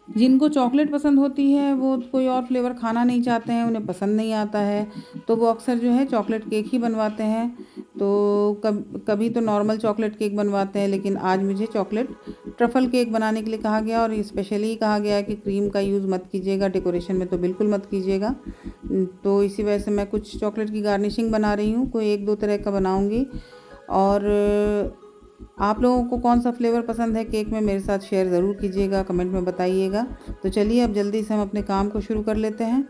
जिनको चॉकलेट पसंद होती है वो कोई और फ्लेवर खाना नहीं चाहते हैं, उन्हें पसंद नहीं आता है, तो वो अक्सर जो है चॉकलेट केक ही बनवाते हैं। तो कभी तो नॉर्मल चॉकलेट केक बनवाते हैं, लेकिन आज मुझे चॉकलेट ट्रफ़ल केक बनाने के लिए कहा गया और स्पेशली कहा गया है कि क्रीम का यूज़ मत कीजिएगा, डेकोरेशन में तो बिल्कुल मत कीजिएगा। तो इसी वजह से मैं कुछ चॉकलेट की गार्निशिंग बना रही हूँ, कोई 1-2 तरह का बनाऊँगी। और आप लोगों को कौन सा फ्लेवर पसंद है केक में, मेरे साथ शेयर ज़रूर कीजिएगा, कमेंट में बताइएगा। तो चलिए अब जल्दी से हम अपने काम को शुरू कर लेते हैं।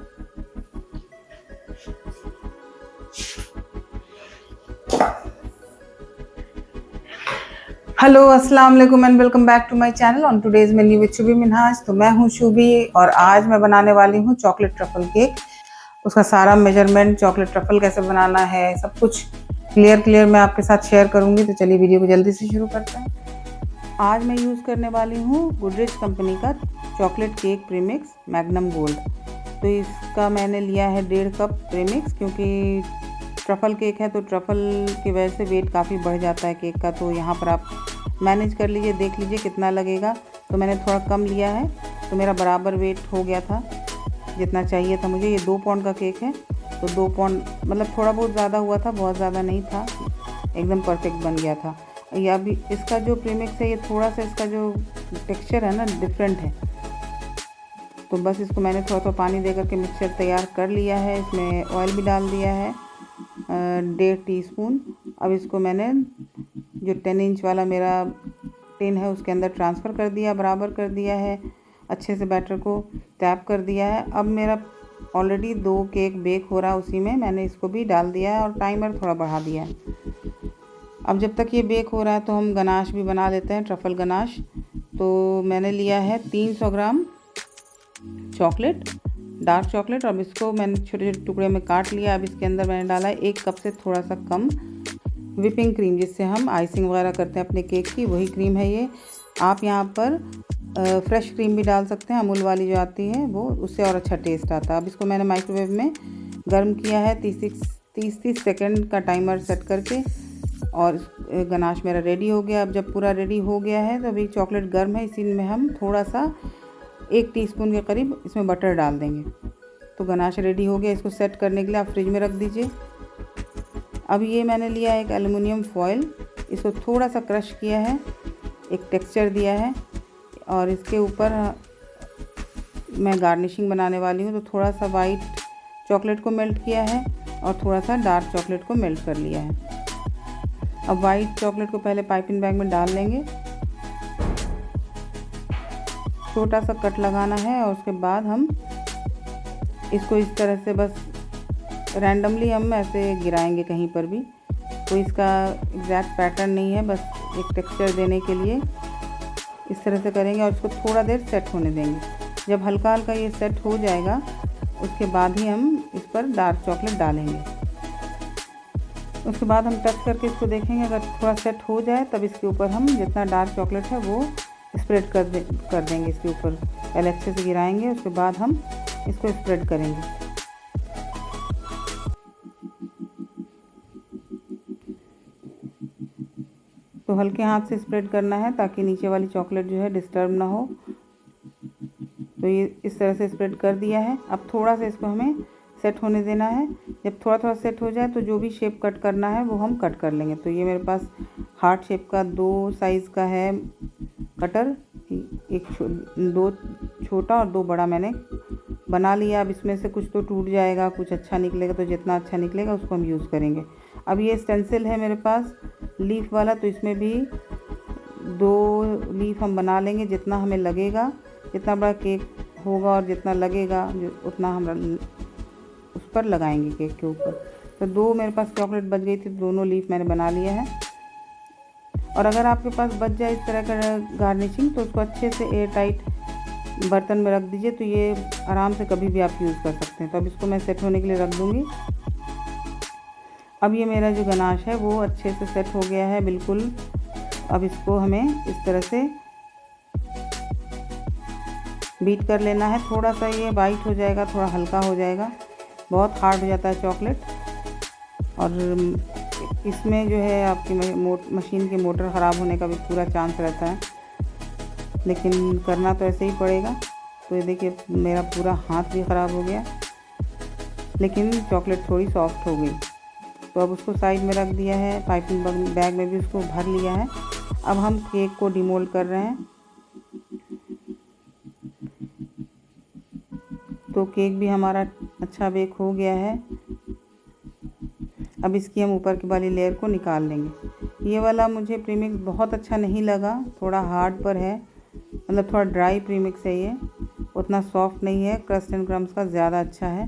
हेलो, अस्सलाम वालेकुम and welcome back to my channel on today's menu with Shubhi Minhaj. तो मैं हूँ शुभी और आज मैं बनाने वाली हूँ चॉकलेट ट्रफ़ल केक। उसका सारा मेजरमेंट, चॉकलेट ट्रफ़ल कैसे बनाना है, सब कुछ क्लियर मैं आपके साथ शेयर करूँगी। तो चलिए वीडियो को जल्दी से शुरू करते हैं। आज मैं यूज़ करने वाली हूँ गुडरिच कंपनी का chocolate cake premix magnum gold. तो इसका मैंने लिया है 1.5 कप प्रीमिक्स, क्योंकि ट्रफ़ल केक है तो ट्रफ़ल की वजह से वेट काफ़ी बढ़ जाता है केक का। तो यहाँ पर आप मैनेज कर लीजिए, देख लीजिए कितना लगेगा। तो मैंने थोड़ा कम लिया है, तो मेरा बराबर वेट हो गया था जितना चाहिए था मुझे। ये 2 पाउंड का केक है, तो 2 पाउंड मतलब थोड़ा बहुत ज़्यादा हुआ था, बहुत ज़्यादा नहीं था, एकदम परफेक्ट बन गया था। ये अभी इसका जो प्रीमिक्स है ये थोड़ा सा इसका जो टेक्सचर है ना डिफरेंट है। तो बस इसको मैंने थोड़ा पानी दे करके मिक्सचर तैयार कर लिया है। इसमें ऑयल भी डाल दिया है 1.5 टीस्पून। अब इसको मैंने जो 10 इंच वाला मेरा टिन है उसके अंदर ट्रांसफ़र कर दिया, बराबर कर दिया है, अच्छे से बैटर को टैप कर दिया है। अब मेरा ऑलरेडी 2 केक बेक हो रहा है, उसी में मैंने इसको भी डाल दिया है और टाइमर थोड़ा बढ़ा दिया है। अब जब तक ये बेक हो रहा है तो हम गनाश भी बना लेते हैं, ट्रफ़ल गनाश। तो मैंने लिया है 300 ग्राम चॉकलेट, डार्क चॉकलेट, और इसको मैंने छोटे छोटे टुकड़े में काट लिया। अब इसके अंदर मैंने डाला है 1 कप से थोड़ा सा कम विपिंग क्रीम, जिससे हम आइसिंग वगैरह करते हैं अपने केक की, वही क्रीम है ये। आप यहाँ पर फ्रेश क्रीम भी डाल सकते हैं, अमूल वाली जो आती है वो, उससे और अच्छा टेस्ट आता है। अब इसको मैंने माइक्रोवेव में गर्म किया है 30 सेकेंड का टाइमर सेट करके, और गनाश मेरा रेडी हो गया। अब जब पूरा रेडी हो गया है तो अभी चॉकलेट गर्म है, इसी में हम थोड़ा सा 1 टीस्पून के करीब इसमें बटर डाल देंगे। तो गनाश रेडी हो गया। इसको सेट करने के लिए आप फ्रिज में रख दीजिए। अब ये मैंने लिया है एक एल्युमिनियम फॉयल, इसको थोड़ा सा क्रश किया है, एक टेक्सचर दिया है, और इसके ऊपर मैं गार्निशिंग बनाने वाली हूँ। तो थोड़ा सा वाइट चॉकलेट को मेल्ट किया है और थोड़ा सा डार्क चॉकलेट को मेल्ट कर लिया है। अब वाइट चॉकलेट को पहले पाइपिंग बैग में डाल लेंगे, छोटा सा कट लगाना है, और उसके बाद हम इसको इस तरह से बस रैंडमली हम ऐसे गिराएंगे कहीं पर भी। कोई इसका एग्जैक्ट पैटर्न नहीं है, बस एक टेक्सचर देने के लिए इस तरह से करेंगे और इसको थोड़ा देर सेट होने देंगे। जब हल्का हल्का ये सेट हो जाएगा उसके बाद ही हम इस पर डार्क चॉकलेट डालेंगे। उसके बाद हम टच करके इसको देखेंगे, अगर थोड़ा सेट हो जाए तब इसके ऊपर हम जितना डार्क चॉकलेट है वो स्प्रेड कर देंगे इसके ऊपर। पहले अच्छे से गिराएंगे, उसके बाद हम इसको स्प्रेड करेंगे। तो हल्के हाथ से स्प्रेड करना है ताकि नीचे वाली चॉकलेट जो है डिस्टर्ब ना हो। तो ये इस तरह से स्प्रेड कर दिया है। अब थोड़ा सा इसको हमें सेट होने देना है। जब थोड़ा सेट हो जाए तो जो भी शेप कट करना है वो हम कट कर लेंगे। तो ये मेरे पास हार्ट शेप का 2 साइज़ का है कटर, 2 छोटा और 2 बड़ा मैंने बना लिया। अब इसमें से कुछ तो टूट जाएगा, कुछ अच्छा निकलेगा, तो जितना अच्छा निकलेगा उसको हम यूज़ करेंगे। अब ये स्टेंसिल है मेरे पास लीफ वाला, तो इसमें भी 2 लीफ हम बना लेंगे, जितना हमें लगेगा, जितना बड़ा केक होगा और जितना लगेगा उतना हम उस पर लगाएंगे केक के ऊपर। तो 2 मेरे पास चॉकलेट बच गई थी, दोनों लीफ मैंने बना लिए हैं। और अगर आपके पास बच जाए इस तरह का गार्निशिंग तो उसको अच्छे से एयर टाइट बर्तन में रख दीजिए, तो ये आराम से कभी भी आप यूज़ कर सकते हैं। तो अब इसको मैं सेट होने के लिए रख दूँगी। अब ये मेरा जो गनाश है वो अच्छे से सेट हो गया है बिल्कुल। अब इसको हमें इस तरह से बीट कर लेना है। थोड़ा सा ये वाइट हो जाएगा, थोड़ा हल्का हो जाएगा, बहुत हार्ड हो जाता है चॉकलेट। और इसमें जो है आपकी मशीन की मोटर ख़राब होने का भी पूरा चांस रहता है, लेकिन करना तो ऐसे ही पड़ेगा। तो ये देखिए मेरा पूरा हाथ भी ख़राब हो गया, लेकिन चॉकलेट थोड़ी सॉफ्ट हो गई। तो अब उसको साइड में रख दिया है, पाइपिंग बैग में भी उसको भर लिया है। अब हम केक को डिमोल्ड कर रहे हैं। तो केक भी हमारा अच्छा बेक हो गया है। अब इसकी हम ऊपर की वाली लेयर को निकाल लेंगे। ये वाला मुझे प्रीमिक्स बहुत अच्छा नहीं लगा, थोड़ा हार्ड पर है, मतलब थोड़ा ड्राई प्रीमिक्स है ये, उतना सॉफ्ट नहीं है। क्रस्ट एंड क्रम्स का ज़्यादा अच्छा है।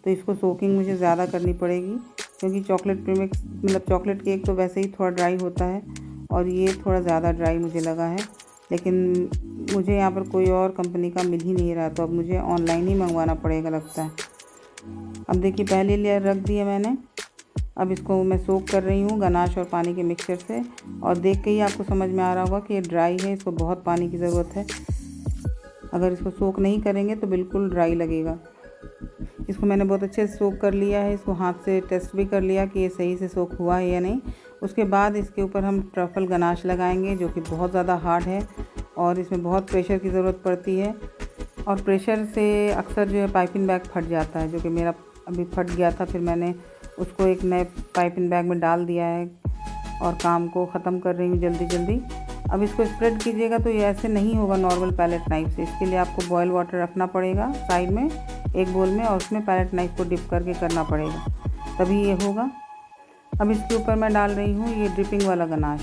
तो इसको सोकिंग मुझे ज़्यादा करनी पड़ेगी, क्योंकि चॉकलेट प्रीमिक्स मतलब चॉकलेट केक तो वैसे ही थोड़ा ड्राई होता है और ये थोड़ा ज़्यादा ड्राई मुझे लगा है। लेकिन मुझे यहाँ पर कोई और कंपनी का मिल ही नहीं रहा, तो अब मुझे ऑनलाइन ही मंगवाना पड़ेगा लगता है। अब देखिए पहली लेयर रख दी है मैंने। अब इसको मैं सोक कर रही हूँ गनाश और पानी के मिक्सचर से, और देख के ही आपको समझ में आ रहा होगा कि ये ड्राई है, इसको बहुत पानी की ज़रूरत है। अगर इसको सोक नहीं करेंगे तो बिल्कुल ड्राई लगेगा। इसको मैंने बहुत अच्छे से सोक कर लिया है, इसको हाथ से टेस्ट भी कर लिया कि ये सही से सोक हुआ है या नहीं। उसके बाद इसके ऊपर हम ट्रफल गनाश लगाएंगे, जो कि बहुत ज़्यादा हार्ड है और इसमें बहुत प्रेशर की ज़रूरत पड़ती है, और प्रेशर से अक्सर जो है पाइपिंग बैग फट जाता है, जो कि मेरा अभी फट गया था। फिर मैंने उसको एक नए पाइपिंग बैग में डाल दिया है और काम को ख़त्म कर रही हूँ जल्दी जल्दी। अब इसको स्प्रेड कीजिएगा तो ये ऐसे नहीं होगा नॉर्मल पैलेट नाइफ से। इसके लिए आपको बॉयल वाटर रखना पड़ेगा साइड में एक बोल में, और उसमें पैलेट नाइफ को डिप करके करना पड़ेगा, तभी ये होगा। अब इसके ऊपर मैं डाल रही हूँ ये ड्रिपिंग वाला गनाश।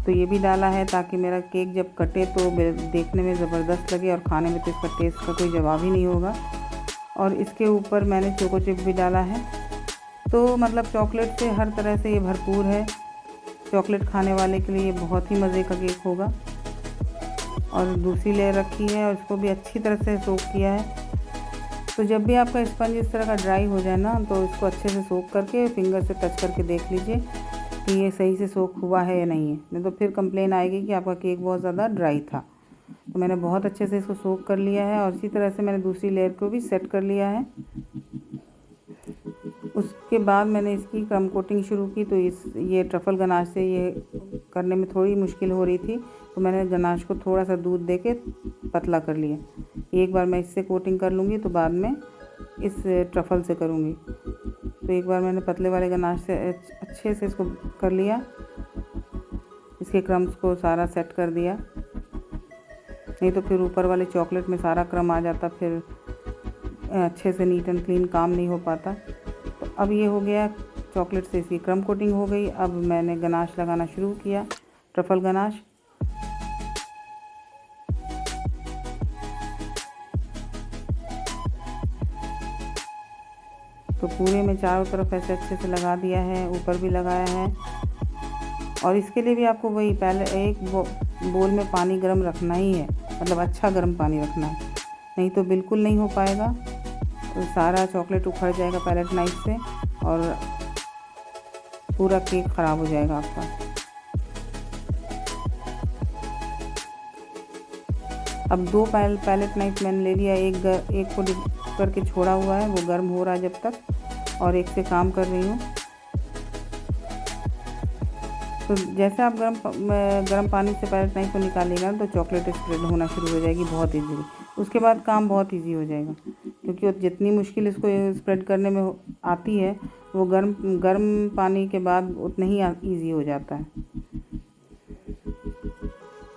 तो ये भी डाला है ताकि मेरा केक जब कटे तो देखने में ज़बरदस्त लगे और खाने में तो इसका टेस्ट का कोई जवाब ही नहीं होगा। और इसके ऊपर मैंने चोको चिप भी डाला है। तो मतलब चॉकलेट से हर तरह से ये भरपूर है। चॉकलेट खाने वाले के लिए ये बहुत ही मज़े का केक होगा। और दूसरी लेयर रखी है और इसको भी अच्छी तरह से सोक किया है। तो जब भी आपका स्पंज इस तरह का ड्राई हो जाए ना, तो इसको अच्छे से सोक करके फिंगर से टच करके देख लीजिए कि ये सही से सोक हुआ है या नहीं है, नहीं तो फिर कंप्लेन आएगी कि आपका केक बहुत ज़्यादा ड्राई था। तो मैंने बहुत अच्छे से इसको सोक कर लिया है और इसी तरह से मैंने दूसरी लेयर को भी सेट कर लिया है। उसके बाद मैंने इसकी क्रम कोटिंग शुरू की। तो ये ट्रफल गनाश से ये करने में थोड़ी मुश्किल हो रही थी, तो मैंने गनाश को थोड़ा सा दूध दे के पतला कर लिया। एक बार मैं इससे कोटिंग कर लूँगी तो बाद में इस ट्रफल से करूँगी। तो एक बार मैंने पतले वाले गनाश से अच्छे से इसको कर लिया, इसके क्रम्स को सारा सेट कर दिया, नहीं तो फिर ऊपर वाले चॉकलेट में सारा क्रम आ जाता, फिर अच्छे से नीट एंड क्लीन काम नहीं हो पाता। तो अब ये हो गया, चॉकलेट से इसकी क्रम कोटिंग हो गई। अब मैंने गनाश लगाना शुरू किया, ट्रफल गनाश। तो पूरे में चारों तरफ ऐसे अच्छे से लगा दिया है, ऊपर भी लगाया है। और इसके लिए भी आपको वही पहले एक बोल में पानी गर्म रखना ही है, मतलब अच्छा गर्म पानी रखना है, नहीं तो बिल्कुल नहीं हो पाएगा। तो सारा चॉकलेट उखड़ जाएगा पैलेट नाइफ से और पूरा केक ख़राब हो जाएगा आपका। अब 2 पैलेट नाइफ मैंने ले लिया, एक को डिप करके छोड़ा हुआ है, वो गर्म हो रहा है जब तक, और एक से काम कर रही हूँ। तो जैसे आप गर्म पानी से पैलेट नाइफ को निकालिएगा तो चॉकलेट स्प्रेड होना शुरू हो जाएगी बहुत ईजीली। उसके बाद काम बहुत इजी हो जाएगा, क्योंकि जितनी मुश्किल इसको स्प्रेड करने में आती है वो गर्म पानी के बाद उतना ही इजी हो जाता है।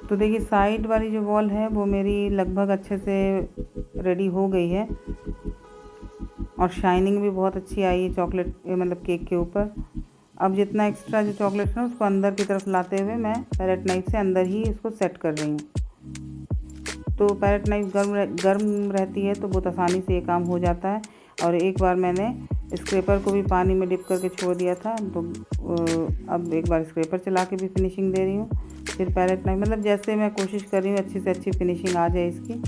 तो देखिए साइड वाली जो वॉल है वो मेरी लगभग अच्छे से रेडी हो गई है और शाइनिंग भी बहुत अच्छी आई है चॉकलेट मतलब केक के ऊपर। अब जितना एक्स्ट्रा जो चॉकलेट है उसको अंदर की तरफ लाते हुए मैं पैलेट नाइफ से अंदर ही इसको सेट कर रही हूँ। तो पैलेट नाइफ गर्म रहती है तो बहुत आसानी से ये काम हो जाता है। और एक बार मैंने स्क्रैपर को भी पानी में डिप करके छोड़ दिया था, तो अब एक बार स्क्रैपर चला के भी फिनिशिंग दे रही हूँ। फिर पैलेट नाइफ मतलब जैसे मैं कोशिश कर रही हूँ अच्छी से अच्छी फिनिशिंग आ जाए इसकी।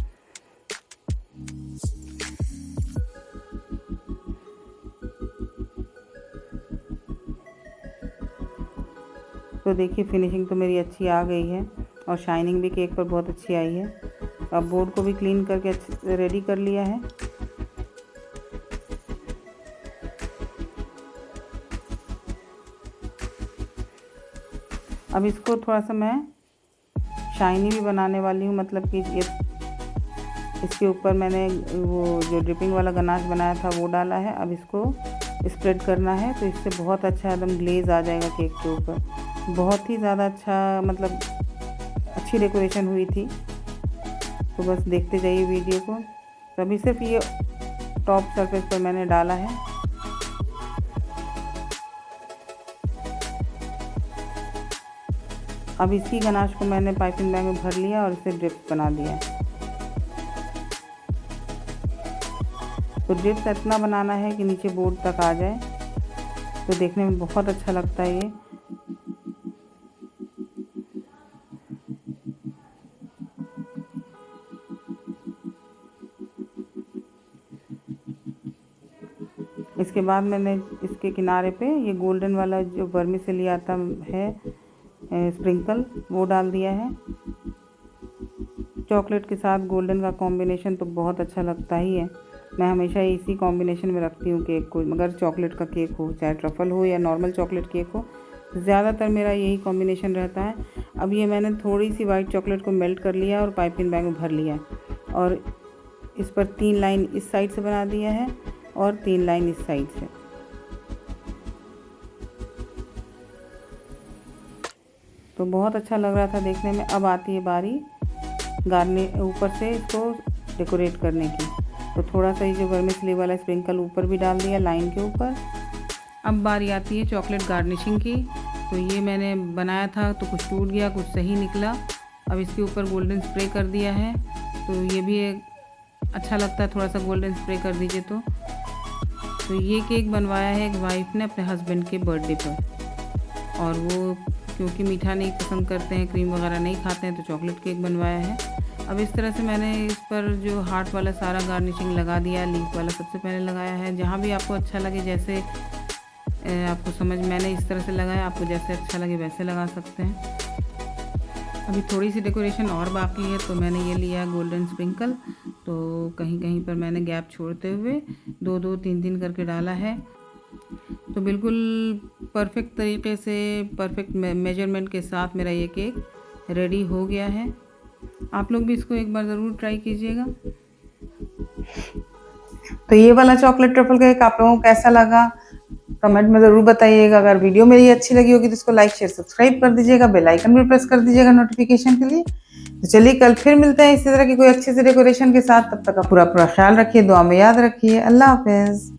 तो देखिए फिनिशिंग तो मेरी अच्छी आ गई है और शाइनिंग भी केक पर बहुत अच्छी आई है। अब बोर्ड को भी क्लीन करके अच्छे से रेडी कर लिया है। अब इसको थोड़ा सा मैं शाइनी भी बनाने वाली हूँ, मतलब कि ये इसके ऊपर मैंने वो जो ड्रिपिंग वाला गनाश बनाया था वो डाला है। अब इसको स्प्रेड करना है, तो इससे बहुत अच्छा एकदम ग्लेज आ जाएगा केक के ऊपर। बहुत ही ज़्यादा अच्छा, मतलब अच्छी डेकोरेशन हुई थी। तो बस देखते जाइए वीडियो को। तो अभी सिर्फ ये टॉप सरफेस पर मैंने डाला है। अब इसी गनाश को मैंने पाइपिंग बैग में भर लिया और इसे ड्रिप्स बना दिया। तो ड्रिप्स इतना बनाना है कि नीचे बोर्ड तक आ जाए, तो देखने में बहुत अच्छा लगता है ये। इसके बाद मैंने इसके किनारे पे ये गोल्डन वाला जो वर्मिसेली आता है स्प्रिंकल, वो डाल दिया है। चॉकलेट के साथ गोल्डन का कॉम्बिनेशन तो बहुत अच्छा लगता ही है। मैं हमेशा इसी कॉम्बिनेशन में रखती हूँ केक को, मगर चॉकलेट का केक हो, चाहे ट्रफ़ल हो या नॉर्मल चॉकलेट केक हो, ज़्यादातर मेरा यही कॉम्बिनेशन रहता है। अब ये मैंने थोड़ी सी वाइट चॉकलेट को मेल्ट कर लिया और पाइपिंग बैग में भर लिया और इस पर 3 लाइन इस साइड से बना दिया है और 3 लाइन इस साइड से। तो बहुत अच्छा लग रहा था देखने में। अब आती है बारी ऊपर से इसको डेकोरेट करने की। तो थोड़ा सा ये जो वर्मिसेली वाला स्प्रिंकल ऊपर भी डाल दिया लाइन के ऊपर। अब बारी आती है चॉकलेट गार्निशिंग की। तो ये मैंने बनाया था तो कुछ टूट गया, कुछ सही निकला। अब इसके ऊपर गोल्डन स्प्रे कर दिया है, तो ये भी अच्छा लगता है, थोड़ा सा गोल्डन स्प्रे कर दीजिए। तो ये केक बनवाया है एक वाइफ ने अपने हस्बैंड के बर्थडे पर, और वो क्योंकि मीठा नहीं पसंद करते हैं, क्रीम वगैरह नहीं खाते हैं, तो चॉकलेट केक बनवाया है। अब इस तरह से मैंने इस पर जो हार्ट वाला सारा गार्निशिंग लगा दिया। लीफ वाला सबसे पहले लगाया है, जहाँ भी आपको अच्छा लगे, जैसे आपको समझ, मैंने इस तरह से लगाया, आपको जैसे अच्छा लगे वैसे लगा सकते हैं। अभी थोड़ी सी डेकोरेशन और बाकी है, तो मैंने ये लिया गोल्डन स्प्रिंकल। तो कहीं कहीं पर मैंने गैप छोड़ते हुए 2-2, 3-3 करके डाला है। तो बिल्कुल परफेक्ट तरीके से, परफेक्ट मेजरमेंट के साथ मेरा ये केक रेडी हो गया है। आप लोग भी इसको एक बार ज़रूर ट्राई कीजिएगा। तो ये वाला चॉकलेट ट्रफल केक आप लोगों को कैसा लगा, कमेंट में ज़रूर बताइएगा। अगर वीडियो मेरी अच्छी लगी होगी तो इसको लाइक, शेयर, सब्सक्राइब कर दीजिएगा। बेल आइकन भी प्रेस कर दीजिएगा नोटिफिकेशन के लिए। तो चलिए कल फिर मिलते हैं इसी तरह की कोई अच्छे से डेकोरेशन के साथ। तब तक का पूरा ख्याल रखिए, दुआ में याद रखिए। अल्लाह हाफिज़।